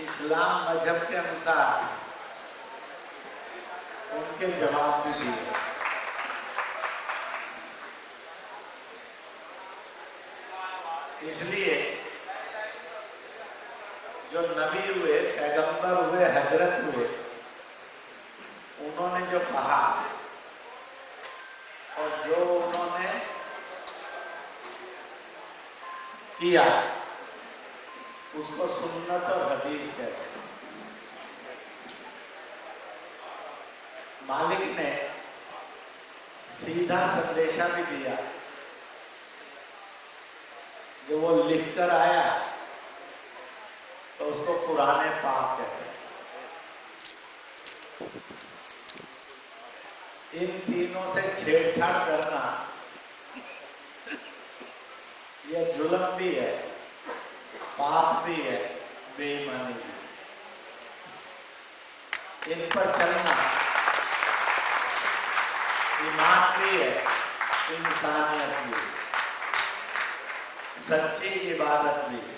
इस्लाम मजहब के अनुसार उनके जवाब भी दिए। इसलिए जो नबी हुए, पैगंबर हुए, हजरत हुए, उन्होंने जो कहा और जो उन्होंने किया उसको सुन्नत और हदीस कहते हैं। मालिक ने सीधा संदेशा भी दिया, जो वो लिखकर आया तो उसको कुरान पाक कहते हैं। इन तीनों से छेड़छाड़ करना यह जुल्म भी है, पाप भी है, बेईमानी भी है। इन पर चलना ईमान भी है, इंसानियत भी है, सच्ची इबादत भी है।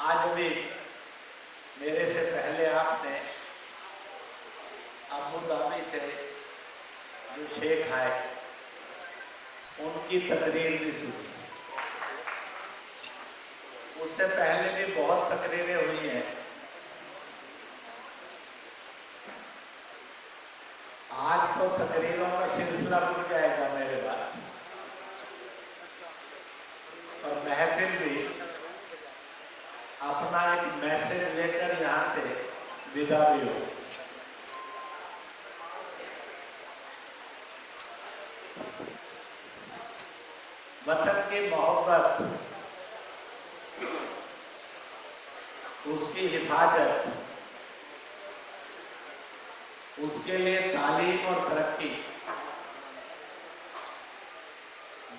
आज भी मेरे से पहले आपने अबू धाबी से जो शेख आए उनकी तकरीर भी सुनी। उससे पहले भी बहुत तकरीरें हुई हैं। आज तो तकरीरों का सिलसिला रुक जाएगा मेरे बाद, और महफिल भी अपना एक मैसेज लेकर यहाँ से विदा भी हो। वतन की मोहब्बत, उसकी हिफाजत, उसके लिए तालीम और तरक्की,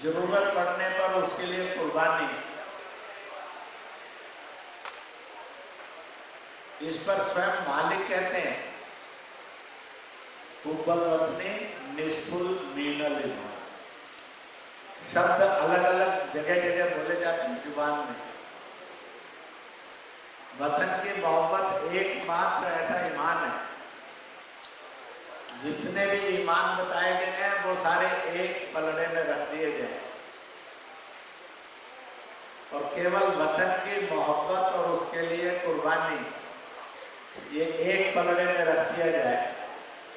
जरूरत पड़ने पर उसके लिए कुर्बानी, इस पर स्वयं मालिक कहते हैं हुब्बुल वतनी निस्फुल मीनल ईमान। शब्द अलग अलग जगह जगह बोले जाते हैं जुबान में। वतन की मोहब्बत एकमात्र ऐसा ईमान है, जितने भी ईमान बताए गए हैं वो सारे एक पलड़े में रख दिए गए, और केवल वतन की मोहब्बत और उसके लिए कुर्बानी ये एक पलड़े में रख दिया जाए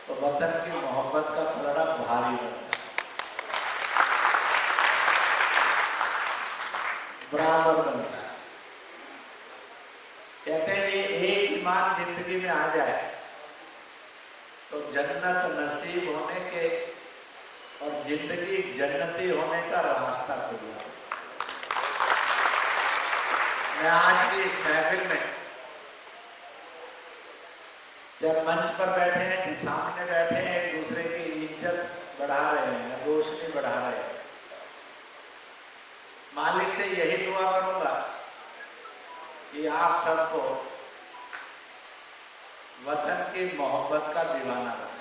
तो वतन की मोहब्बत का पलड़ा भारी बनता है, बराबर बनता है। कहते हैं ये एक ईमान जिंदगी में आ जाए तो जन्नत नसीब होने के और जिंदगी जन्नती होने का रास्ता खुल जाए। मैं आज की इस महफिल में जब मंच पर बैठे हैं कि सामने बैठे हैं, एक दूसरे की इज्जत बढ़ा रहे हैं, रोशनी बढ़ा रहे हैं, मालिक से यही दुआ करूंगा कि आप सबको वतन की मोहब्बत का दीवाना बने,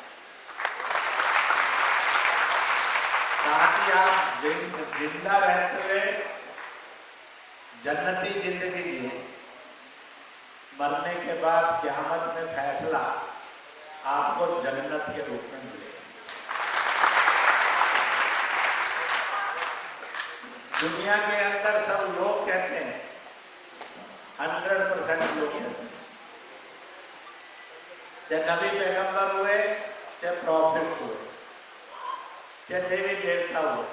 ताकि आप जिंदा रहते हुए जन्नती जिंदगी जिए, मरने के बाद क़यामत में फैसला आपको जन्नत के रूप में मिलेगा। दुनिया के अंदर सब लोग कहते हैं, 100% लोग कहते हैं, चाहे नबी पैगंबर हुए, चाहे प्रॉफिट्स हुए, चाहे देवी देवता हुए,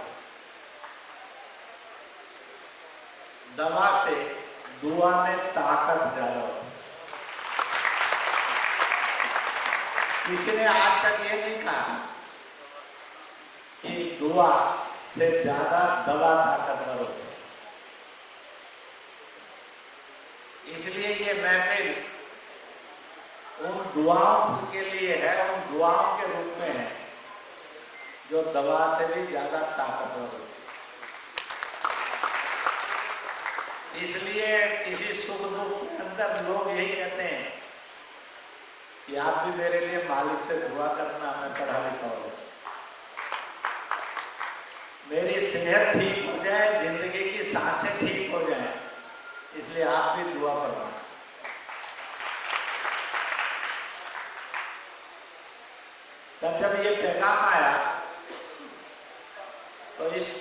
दवा से दुआ में ताकत ज्यादा होती है। किसी ने आज तक ये नहीं कहा कि दुआ से ज्यादा दवा ताकतवर होती है। इसलिए ये महफिल उन दुआओं के लिए है, उन दुआओं के रूप में है जो दवा से भी ज्यादा ताकतवर होती है। इसलिए किसी सुख दुख के अंदर लोग यही कहते हैं कि आप भी मेरे लिए मालिक से दुआ करना, मैं पढ़ा लिखा हो, मेरी सेहत ठीक हो जाए, जिंदगी की सांसें ठीक हो जाए,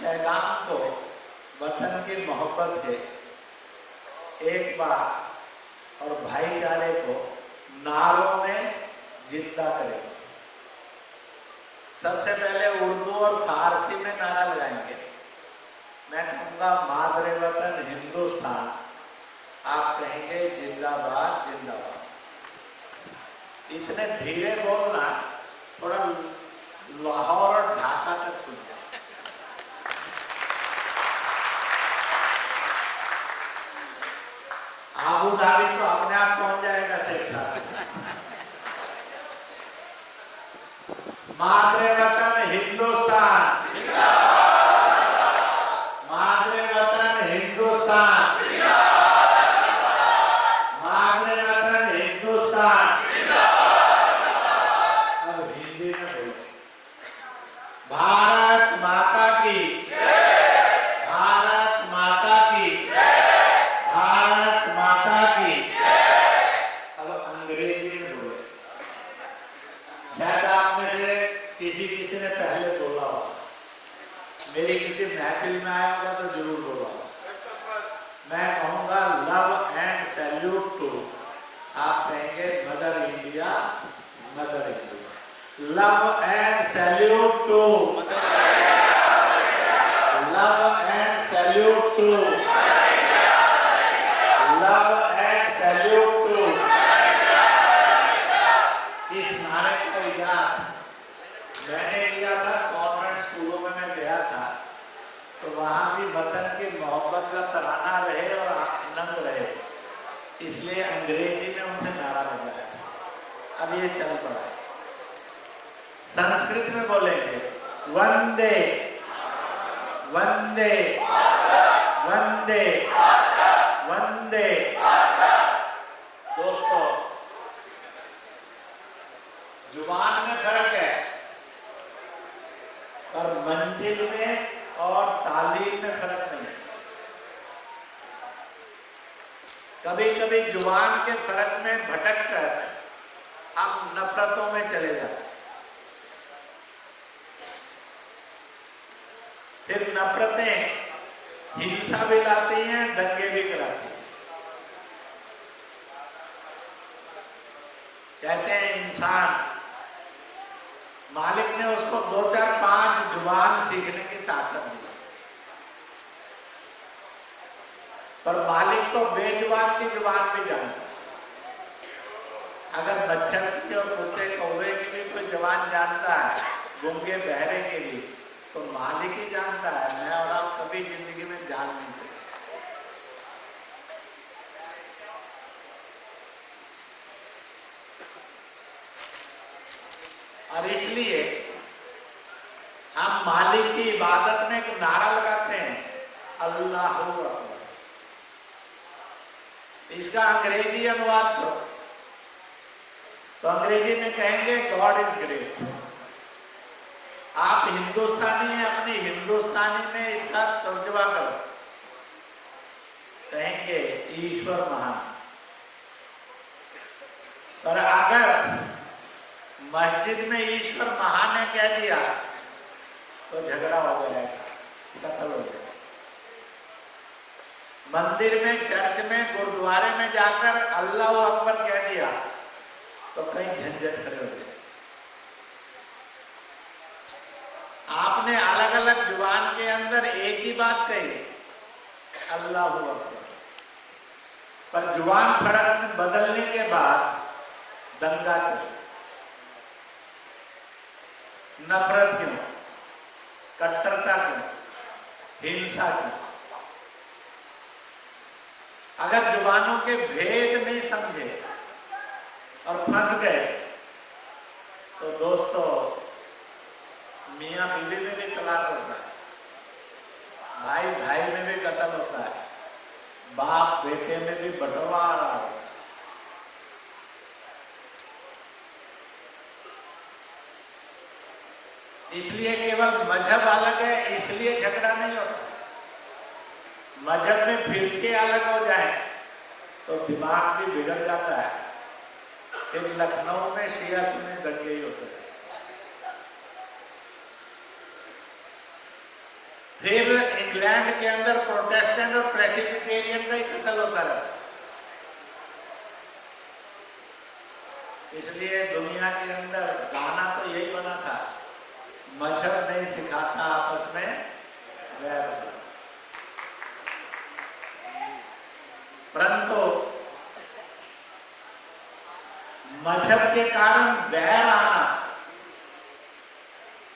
पैगाम को, वतन की मोहब्बत के एक बार और भाईचारे को नारों में जिंदा करें। सबसे पहले उर्दू और फारसी में नारा लगाएंगे। मैं कहूँगा मादरे वतन हिंदुस्तान, आप कहेंगे जिंदाबाद जिंदाबाद। इतने धीरे बोलना, थोड़ा लाहौर और ढाका तक सुनना। आबू धाबी तो अपने आप पहुंच जाएगा शेख साहब। मादरे वतन हिंदुस्तान, मादरे वतन हिंदुस्तान, मादरे वतन हिंदुस्तान। अब हिंदी में बोलो, भारत माता की, भारत माता की, भारत माता की। अब अंग्रेजी में बोले। शायद आप में से किसी ने पहले बोला होगा, मेरी किसी महफिल में आया होगा तो जरूर बोला होगा। मैं कहूँगा लव एंड सैल्यूट टू, आप कहेंगे mother India, mother India. Love and salute to, love and salute to, love and salute to. इस नारे का इजाद मैंने किया था कॉन्वेंट स्कूलों में। मैं गया था तो वहां भी वतन की मोहब्बत का तराना रहे और आनंद रहे, इसलिए अंग्रेजी में उनसे नारा लगाया। अब ये चल पड़ा है। संस्कृत में बोलेंगे वंदे वंदे वंदे वंदे। दोस्तों, जुबान में फर्क है, पर मंजिल में और तालीम में फर्क नहीं है। कभी कभी जुबान के फर्क में भटक कर हम नफरतों में चले जाते, फिर नफरतें हिंसा भी लाती हैं, दंगे भी कराती हैं। कहते हैं इंसान, मालिक ने उसको 2, 4, 5 जुबान सीखने की ताकत दी, पर मालिक तो बेजुबान की जुबान भी जानता है। अगर बच्चन की और कुत्ते कौवे की भी कोई जुबान जानता है, गूंगे बहरे के लिए, तो मालिक ही जानता है। मैं और आप कभी जिंदगी में जान नहीं सकते। और इसलिए हम मालिक की इबादत में एक नारा लगाते हैं, अल्लाहू अकबर। इसका अंग्रेजी अनुवाद करो तो अंग्रेजी में कहेंगे गॉड इज ग्रेट। आप हिंदुस्तानी हैं, अपनी हिंदुस्तानी में इसका तर्जुमा करो, कहेंगे ईश्वर महान। पर अगर मस्जिद में ईश्वर महान ने कह दिया तो झगड़ा हो जाएगा, कत्ल हो जाएगा। मंदिर में, चर्च में, गुरुद्वारे में जाकर अल्लाह अकबर कह दिया तो कई झंझट खड़े हो जाए। आपने अलग अलग जुबान के अंदर एक ही बात कही, अल्लाह अकबर, पर जुबान फर्क बदलने के बाद दंगा क्यों, नफरत क्यों, कट्टरता क्यों, हिंसा क्यों? अगर जुबानों के भेद नहीं समझे और फंस गए तो दोस्तों, मियाँ बीवी में भी तलाक होता है, भाई भाई में भी कत्ल होता है, बाप बेटे में भी बंटवारा होता है। इसलिए केवल मजहब अलग है इसलिए झगड़ा नहीं होता। मजहब में फिरके अलग हो जाए तो दिमाग भी बिगड़ जाता है। फिर लखनऊ में शिया सुन्नी दंगे ही होते हैं। फिर इंग्लैंड के अंदर प्रोटेस्टेंट और प्रेसिबिटेरियन का ही कत्ल होता रहता। इसलिए दुनिया के अंदर गाना तो यही बना था, मजहब नहीं सिखाता आपस में वैर। परंतु मजहब के कारण वैर आना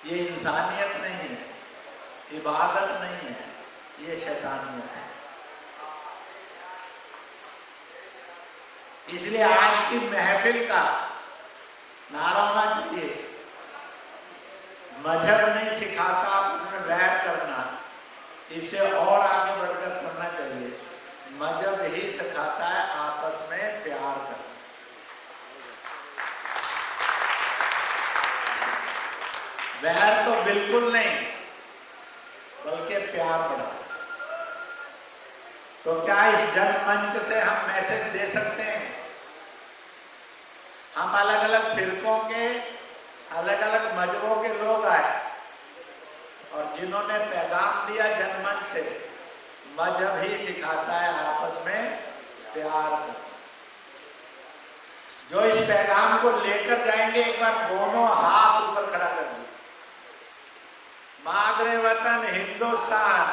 ये इंसानियत नहीं है, इबादत नहीं है, ये शैतानियत है। इसलिए आज की महफिल का नारा होना चाहिए, मजहब नहीं सिखाता उसमें वैर करना, इसे और आगे बढ़कर करना चाहिए। मजहब ही सिखाता है आपस में प्यार करना। वैर तो बिल्कुल नहीं, बल्कि प्यार बढ़ा। तो क्या इस जनमंच से हम मैसेज दे सकते हैं? हम अलग अलग फिरकों के, अलग अलग मजहबों के लोग आए और जिन्होंने पैगाम दिया जनमंच से, मजहब ही सिखाता है आपस में प्यार करना। जो इस पैगाम को लेकर जाएंगे, एक बार दोनों हाथ ऊपर खड़ा कर दीजिए। मादरे वतन हिंदुस्तान।